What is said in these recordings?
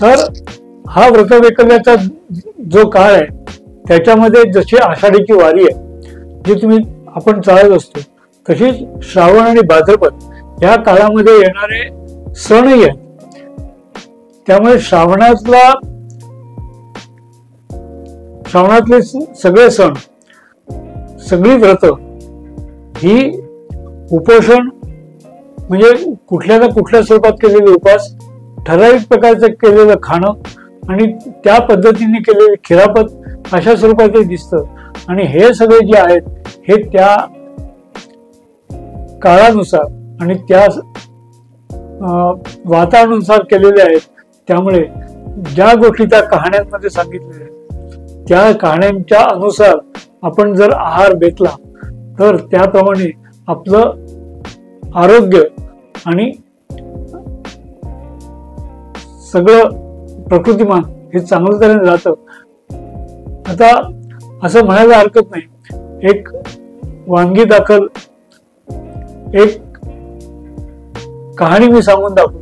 तर हा व्रतवैकल्याचा जो काळ आहे त्याच्यामध्ये जशी आषाढीची वारी आहे जी आपण चालत असतो, तशीच श्रावण आणि भाद्रपद या काळामध्ये येणारे सणही आहेत. त्यामुळे श्रावणातले सगळे सण, सगळी व्रत ही उपोषण म्हणजे कुठल्या ना कुठल्या स्वरूपात केलेले उपास, ठराविक प्रकारचं केलेलं खाणं आणि त्या पद्धतीने केलेले खिरापत अशा स्वरूपात ते दिसतं. आणि हे सगळे जे आहेत हे त्या काळानुसार आणि त्या वातावरणानुसार केलेले आहेत. त्यामुळे ज्या गोष्टी त्या कहाण्यांमध्ये सांगितलेल्या आहेत त्या कहाण्यांच्या अनुसार आपण जर आहार घेतला तर त्याप्रमाणे आपलं आरोग्य आणि सगळं प्रकृतिमान हे चांगलं तऱ्हेने जातं. आता असं म्हणायला हरकत नाही, एक वानगी दाखल एक कहाणी मी सांगून दाखवतो.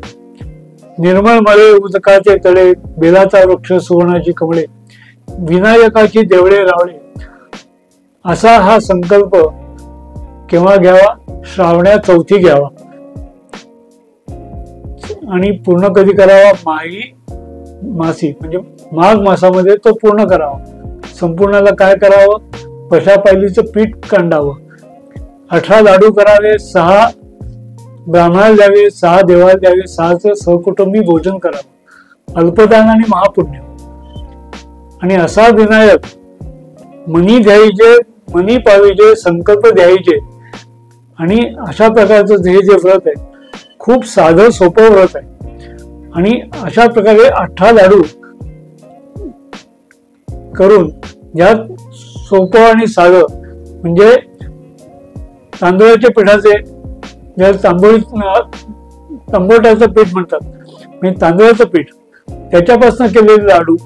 निर्मळ मळे उदकाचे तळे, बेलाचा वृक्ष सुवर्णाची कमळे, विनायकाची देवळे रावळे, असा हा संकल्प केव्हा घ्यावा? श्रावण्या चौथी घ्यावा. आणि पूर्ण कधी करावा? माही मासी म्हणजे माघ मासामध्ये तो पूर्ण करावा. संपूर्णाला काय करावं? पशापायलीचं पीठ कांडावं, 18 लाडू करावे, 6 ब्राह्मणाला द्यावे, 6 देवाला द्यावे, 6चं सहकुटुंबी भोजन करावं, अल्पदान आणि महापुण्य. आणि असा विनायक मनी द्यायचे, मनी पाविजे, संकल्प द्यायचे. आणि अशा प्रकारचं हे जे व्रत आहे खूप साधं सोपं व्रत आहे. आणि अशा प्रकारे 18 लाडू करून यात सोपं आणि साधं म्हणजे तांदूळाच्या पिठाचे, तांबोट्याचं पीठ म्हणतात, म्हणजे तांदूळाचं पीठ, त्याच्यापासून केलेले लाडू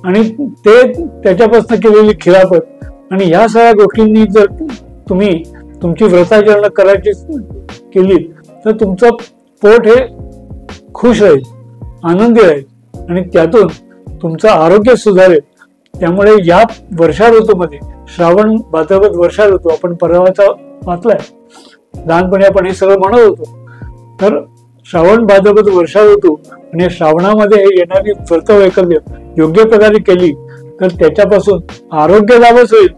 आणि ते त्याच्यापासून केलेली खिरापत आणि ह्या सगळ्या गोष्टींनी जर तुम्ही तुमची व्रताचरण करायची केली तर तुमचं पोट हे खुश राहील, आनंदी राहील आणि त्यातून तुमचं आरोग्य सुधारेल. त्यामुळे या वर्षा ऋतूमध्ये, श्रावण भाद्रपद वर्षा ऋतू आपण परवाचा वाचलाय, लहानपणी आपण हे सगळं म्हणत होतो. तर श्रावण भाद्रपद वर्षा ऋतू आणि श्रावणामध्ये येणारी व्रतवैकल्य योग्य प्रकारे केली तर त्याच्यापासून आरोग्य लाभच होईल